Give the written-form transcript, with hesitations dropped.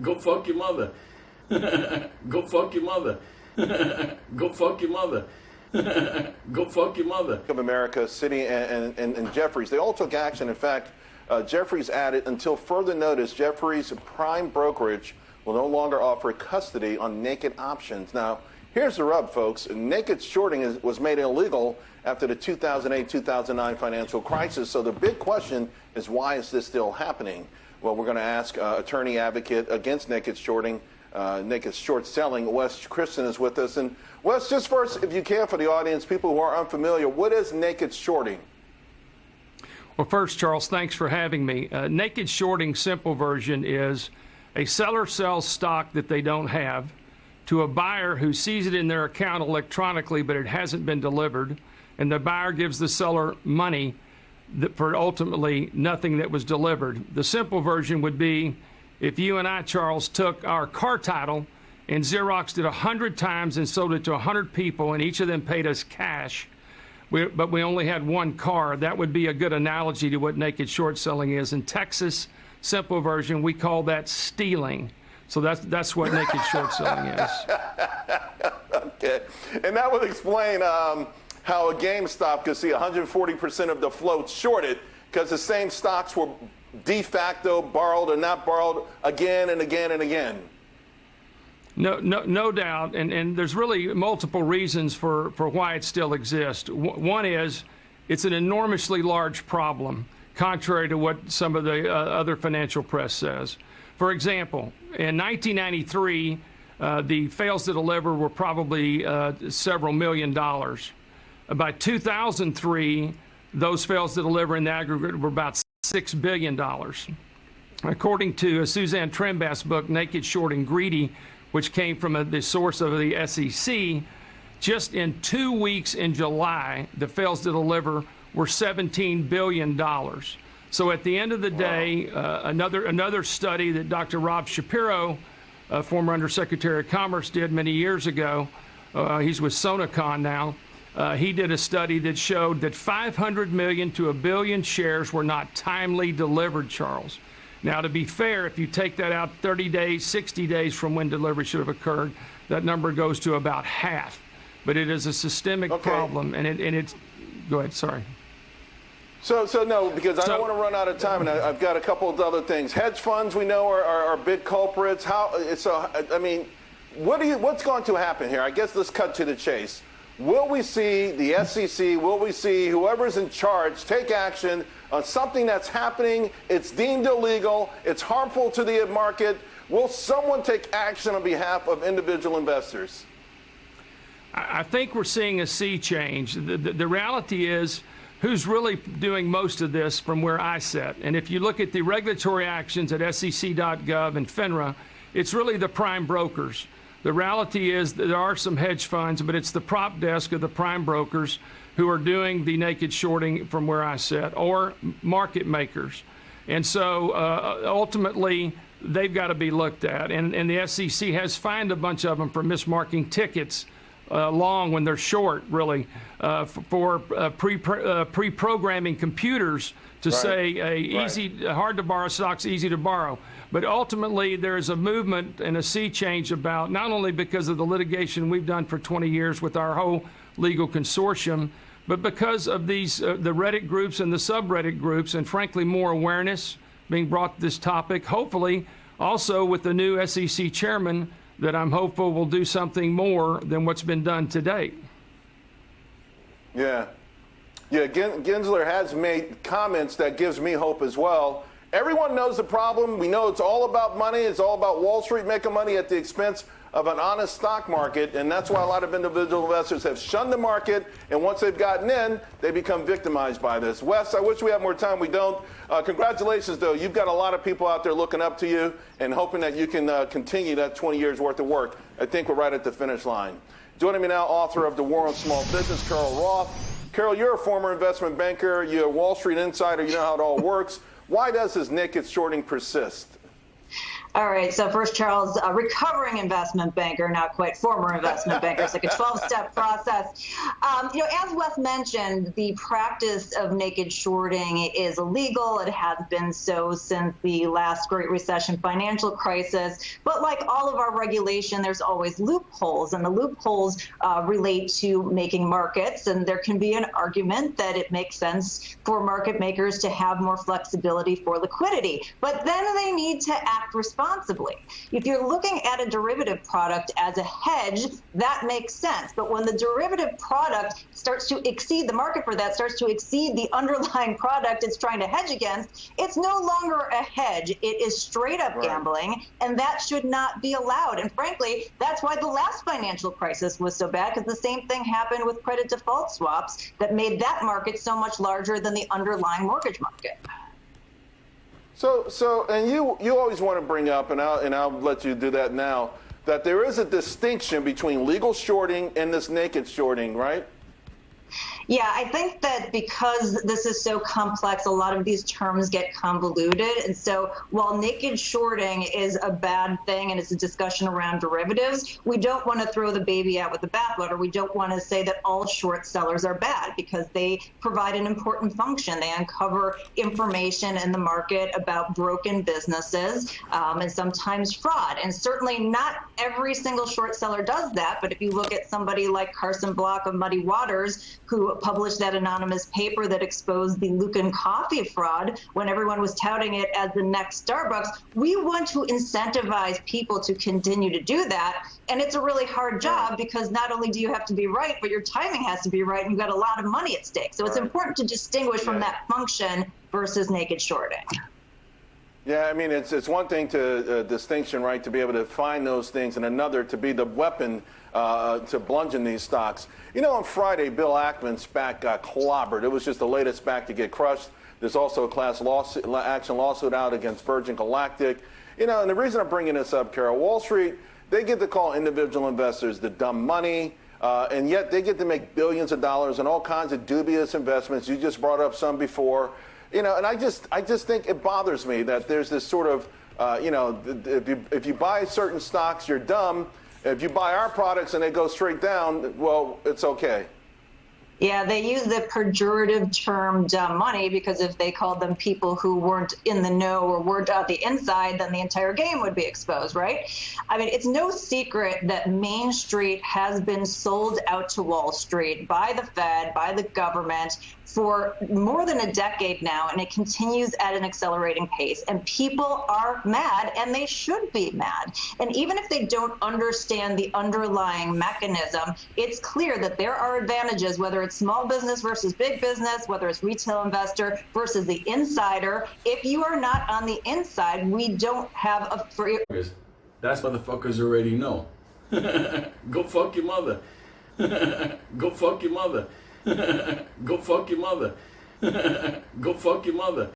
Go fuck your mother. Go fuck your mother. Go fuck your mother. Go fuck your mother. Of America, Citi, and Jefferies, they all took action. In fact, Jefferies added, until further notice, Jefferies' prime brokerage will no longer offer custody on naked options. Now, here's the rub, folks. Naked shorting was made illegal after the 2008-2009 financial crisis. So the big question is, why is this still happening? Well, we're going to ask attorney advocate against naked shorting, naked short selling, Wes Christian is with us. And Wes, just first, if you can, for the audience, people who are unfamiliar, what is naked shorting? Well, first, Charles, thanks for having me. Naked shorting, simple version, is a seller sells stock that they don't have to a buyer who sees it in their account electronically, but it hasn't been delivered, and the buyer gives the seller money for ultimately nothing that was delivered. The simple version would be if you and I, Charles, took our car title and Xeroxed it 100 times and sold it to 100 people, and each of them paid us cash, but we only had one car. That would be a good analogy to what naked short selling is. In Texas, simple version, we call that stealing. So that's what naked short selling is. Okay, and that would explain how a GameStop could see 140% of the float shorted because the same stocks were de facto borrowed or not borrowed again and again and again. No doubt, and there's really multiple reasons for why it still exists. One is it's an enormously large problem, contrary to what some of the other financial press says. For example, in 1993, the fails to deliver were probably several $1 million. By 2003, those fails to deliver in the aggregate were about $6 billion. According to Suzanne Trembass's book, Naked Shorting Greedy, which came from the source of the SEC, just in 2 weeks in July, the fails to deliver were $17 billion. So at the end of the day, another study that Dr. Rob Shapiro, former Undersecretary of Commerce, did many years ago, he's with Sonacon now, he did a study that showed that 500 million to 1 billion shares were not timely delivered, Charles. Now, to be fair, if you take that out 30 days, 60 days from when delivery should have occurred, that number goes to about half. But it is a systemic problem, and it's go ahead, sorry. So no, because I don't want to run out of time, and I've got a couple of other things. Hedge funds, we know, are big culprits. I mean, what's going to happen here? I guess let's cut to the chase. Will we see the SEC, will we see whoever's in charge take action on something that's happening, it's deemed illegal, it's harmful to the market? Will someone take action on behalf of individual investors? I think we're seeing a sea change. The reality is, who's really doing most of this from where I sit? And if you look at the regulatory actions at SEC.gov and FINRA, it's really the prime brokers. The reality is that there are some hedge funds, but it's the prop desk of the prime brokers who are doing the naked shorting from where I sit, or market makers. And so ultimately, they've got to be looked at. And the SEC has fined a bunch of them for mismarking tickets long when they're short, really, for pre-programming computers to say hard to borrow stocks, easy to borrow. But ultimately, there is a movement and a sea change about, not only because of the litigation we've done for 20 years with our whole legal consortium, but because of these the Reddit groups and the subreddit groups, and frankly, more awareness being brought to this topic. Hopefully, also with the new SEC chairman, that I'm hopeful will do something more than what's been done to date. Yeah, Gensler has made comments that gives me hope as well. Everyone knows the problem. We know it's all about money. It's all about Wall Street making money at the expense of an honest stock market, and that's why a lot of individual investors have shunned the market, and once they've gotten in, they become victimized by this. Wes, I wish we had more time. We don't. Congratulations, though. You've got a lot of people out there looking up to you and hoping that you can continue that 20 years worth of work. I think we're right at the finish line. Joining me now, author of The War on Small Business, Carol Roth. Carol, you're a former investment banker. You're a Wall Street insider. You know how it all works. Why does this naked shorting persist? All right. So first, Charles, a recovering investment banker, not quite former investment banker. It's like a 12-step process. As Wes mentioned, the practice of naked shorting is illegal. It has been so since the last Great Recession financial crisis. But like all of our regulation, there's always loopholes, and the loopholes relate to making markets. And there can be an argument that it makes sense for market makers to have more flexibility for liquidity. But then they need to act responsibly. If you're looking at a derivative product as a hedge, that makes sense. But when the derivative product starts to exceed, the market for that starts to exceed the underlying product it's trying to hedge against, it's no longer a hedge. It is straight up gambling, and that should not be allowed. And frankly, that's why the last financial crisis was so bad, because the same thing happened with credit default swaps that made that market so much larger than the underlying mortgage market. So, and you always want to bring up, and I'll let you do that now, that there is a distinction between legal shorting and this naked shorting, right? Yeah, I think that because this is so complex, a lot of these terms get convoluted. And so while naked shorting is a bad thing and it's a discussion around derivatives, we don't want to throw the baby out with the bathwater. We don't want to say that all short sellers are bad, because they provide an important function. They uncover information in the market about broken businesses and sometimes fraud. And certainly not every single short seller does that. But if you look at somebody like Carson Block of Muddy Waters, who published that anonymous paper that exposed the Lucan coffee fraud when everyone was touting it as the next Starbucks, we want to incentivize people to continue to do that. And it's a really hard job, because not only do you have to be right, but your timing has to be right, and you've got a lot of money at stake. So it's important to distinguish from that function versus naked shorting. Yeah, I mean, it's one thing to distinction, right, to be able to find those things, and another to be the weapon to bludgeon these stocks. On Friday, Bill Ackman's SPAC got clobbered. It was just the latest SPAC to get crushed. There's also a class action lawsuit out against Virgin Galactic. And the reason I'm bringing this up, Carol, Wall Street, they get to call individual investors the dumb money, and yet they get to make billions of dollars in all kinds of dubious investments. You just brought up some before. And I just think it bothers me that there's this sort of, if you buy certain stocks, you're dumb. If you buy our products and they go straight down, well, it's okay. Yeah, they use the pejorative term dumb money, because if they called them people who weren't in the know or weren't on the inside, then the entire game would be exposed, right? I mean, it's no secret that Main Street has been sold out to Wall Street by the Fed, by the government, for more than a decade now, and it continues at an accelerating pace. And people are mad, and they should be mad. And even if they don't understand the underlying mechanism, it's clear that there are advantages, whether it's small business versus big business, whether it's retail investor versus the insider. If you are not on the inside, we don't have a free... That's motherfuckers already know. Go fuck your mother. Go fuck your mother. Go fuck your mother. Go fuck your mother.